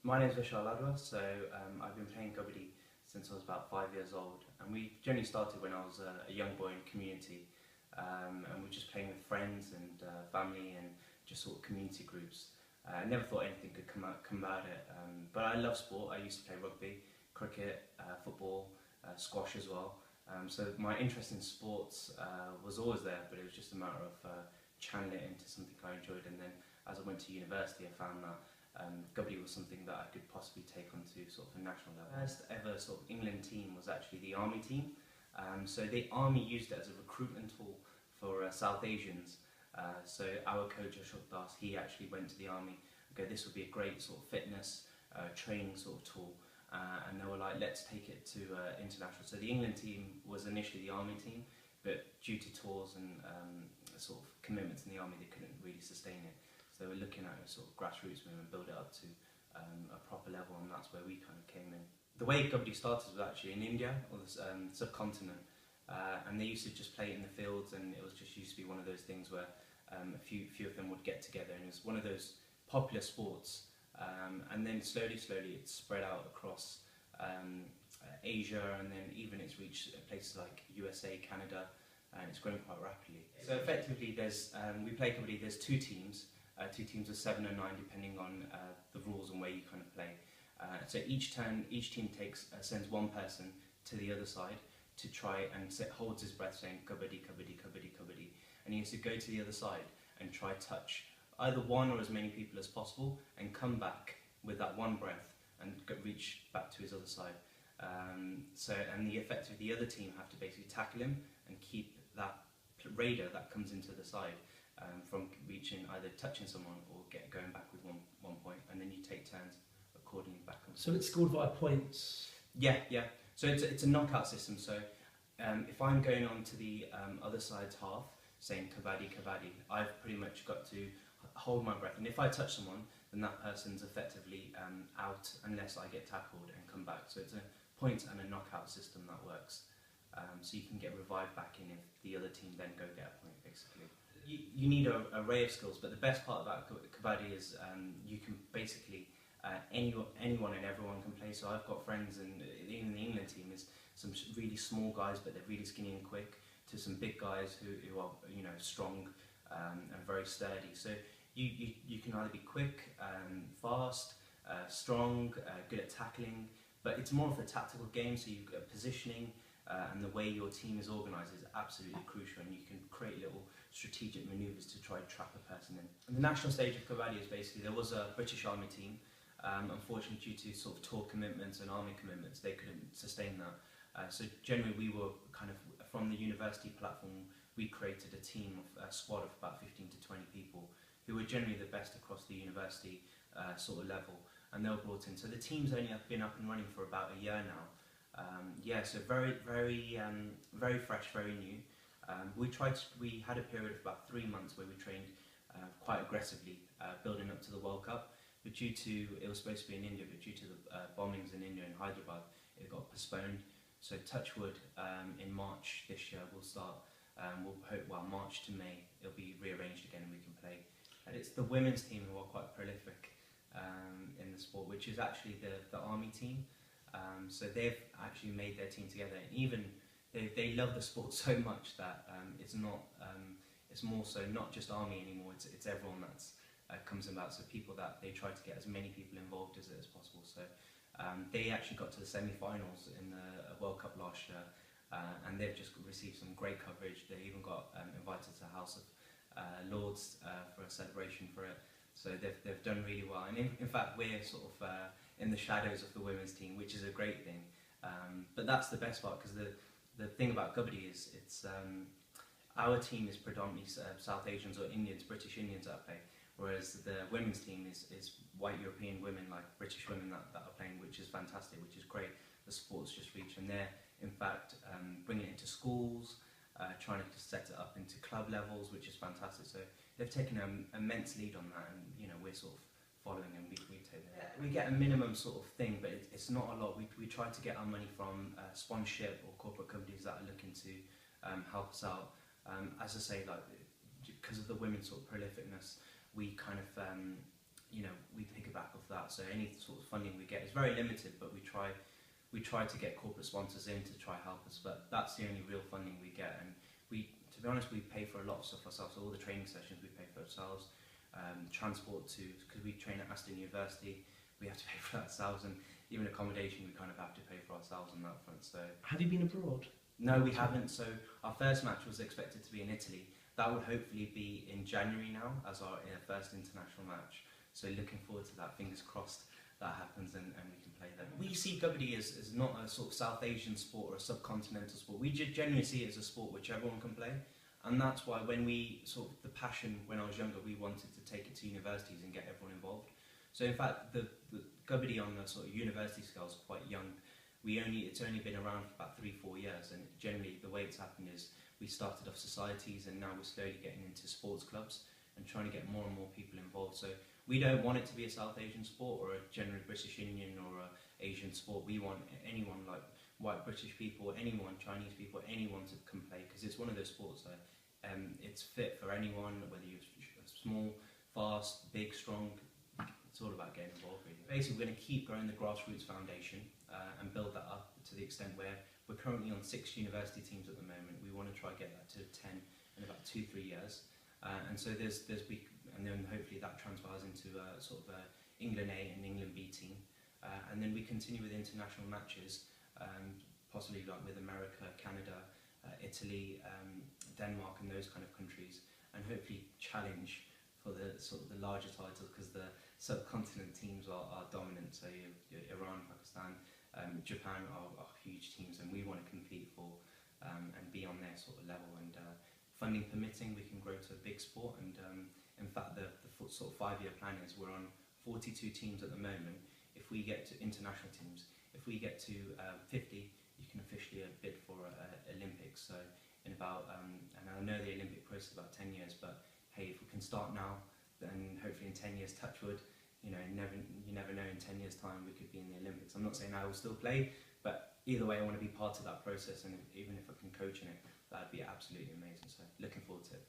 My name is Vishal Ladwa, so I've been playing Kabbadi since I was about 5 years old, and we generally started when I was a young boy in community, and we were just playing with friends and family and just sort of community groups. I never thought anything could come about it, but I love sport. I used to play rugby, cricket, football, squash as well. So my interest in sports was always there, but it was just a matter of channeling it into something I enjoyed. And then as I went to university, I found that Kabbadi was something that I could possibly take onto sort of a national level. First ever sort of England team was actually the army team. So the army used it as a recruitment tool for South Asians. So our coach Ashok Das, he actually went to the army. Okay, this would be a great sort of fitness training sort of tool. And they were like, let's take it to international. So the England team was initially the army team, but due to tours and sort of commitments in the army, they couldn't really sustain it. So they were looking at a sort of grassroots movement, build it up to a proper level, and that's where we kind of came in. The way Kabbadi started was actually in India, or the subcontinent, and they used to just play it in the fields, and it was just used to be one of those things where a few of them would get together, and it was one of those popular sports. And then slowly it spread out across Asia, and then even it's reached places like USA, Canada, and it's growing quite rapidly. So effectively, we play Kabbadi. There's two teams of 7 or 9, depending on the rules and where you kind of play. So each team sends one person to the other side to try and holds his breath, saying Kabbadi, Kabbadi, Kabbadi, Kabbadi, and he has to go to the other side and try touch either one or as many people as possible, and come back with that one breath and reach back to his other side. And the other team have to basically tackle him and keep that raider that comes into the side from reaching, either touching someone or going back with one point, and then you take turns accordingly back. So it's scored via points? Yeah. So it's a knockout system. So if I'm going on to the other side's half, saying Kabbadi, Kabbadi, I've pretty much got to hold my breath, and if I touch someone, then that person's effectively out unless I get tackled and come back. So it's a point and a knockout system that works. So you can get revived back in if the other team then go get a point, basically. You need an array of skills, but the best part about Kabbadi is you can basically, anyone and everyone can play. So I've got friends, and even the England team is some really small guys, but they're really skinny and quick, to some big guys who are strong and very sturdy. So you can either be quick, fast, strong, good at tackling, but it's more of a tactical game. So you've got positioning, and the way your team is organised is absolutely crucial, and you can create little strategic manoeuvres to try and trap a person in. And the national stage of Kabbadi is basically, there was a British Army team. Unfortunately, due to sort of tour commitments and army commitments, they couldn't sustain that. So generally, we were kind of, from the university platform, we created a team, a squad of about 15 to 20 people who were generally the best across the university sort of level, and they were brought in. So the team's only been up and running for about a year now. So very fresh, very new. We had a period of about 3 months where we trained quite aggressively, building up to the World Cup. But it was supposed to be in India, but due to the bombings in India and Hyderabad, it got postponed. So touch wood, in March this year we'll start. We'll hope, March to May, it'll be rearranged again and we can play. And it's the women's team who are quite prolific in the sport, which is actually the army team. So they've actually made their team together, and even they love the sport so much that it's more so not just army anymore. It's everyone that's comes about. So people that they try to get as many people involved as possible. So they actually got to the semi-finals in the World Cup last year, and they've just received some great coverage. They even got invited to the House of Lords for a celebration for it. So they've done really well, and in fact we're sort of in the shadows of the women's team, which is a great thing. But that's the best part, because the thing about Kabbadi is our team is predominantly South Asians or Indians, British Indians that play, whereas the women's team is white European women, like British women that are playing, which is fantastic, which is great. The sport's just reached, and they're in fact bringing it into schools, trying to set it up into club levels, which is fantastic. So they've taken an immense lead on that, and we're sort of following, and we take that. We get a minimum sort of thing, but it's not a lot. We try to get our money from sponsorship or corporate companies that are looking to help us out. As I say, like, because of the women's sort of prolificness, we kind of we piggyback off that. So any sort of funding we get is very limited, but we try to get corporate sponsors in to try help us. But that's the only real funding we get, and to be honest, we pay for a lot of stuff ourselves. So all the training sessions we pay for ourselves, transport because we train at Aston University, we have to pay for that ourselves, and even accommodation we kind of have to pay for ourselves on that front. So have you been abroad? no, we haven't. So our first match was expected to be in Italy. That would hopefully be in January now as our first international match. So looking forward to that. Fingers crossed that happens and we can play there. We see Kabbadi as not a sort of South Asian sport or a subcontinental sport. We genuinely see it as a sport which everyone can play. And that's why when the passion when I was younger, we wanted to take it to universities and get everyone involved. So in fact, the Kabbadi on the sort of university scale is quite young. It's only been around for about 3-4 years, and generally the way it's happened is we started off societies and now we're slowly getting into sports clubs and trying to get more and more people involved. So we don't want it to be a South Asian sport or a general British Indian or a Asian sport. We want anyone, like white British people, anyone, Chinese people, anyone to can play, because it's one of those sports that it's fit for anyone, whether you're small, fast, big, strong. It's all about getting involved, really. Basically, we're going to keep growing the grassroots foundation and build that up to the extent where we're currently on 6 university teams at the moment. We want to try to get that to 10 in about 2-3 years. And so and then hopefully that transfers into sort of England A and England B team. And then we continue with international matches, possibly like with America, Canada, Italy, Denmark and those kind of countries, and hopefully challenge for the sort of the larger titles, because the subcontinent teams are dominant. So Iran, Pakistan, Japan are huge teams, and we want to compete for and be on their sort of level. And funding permitting, we can grow to a big sport. And in fact, the sort of 5-year plan is we're on 42 teams at the moment. If we get to international teams, if we get to 50, you can officially bid for Olympics. So in about, and I know the Olympic process is about 10 years, but hey, if we can start now, then hopefully in 10 years, touch wood, you never know, in 10 years time we could be in the Olympics. I'm not saying I will still play, but either way I want to be part of that process, and even if I can coach in it, that'd be absolutely amazing. So looking forward to it.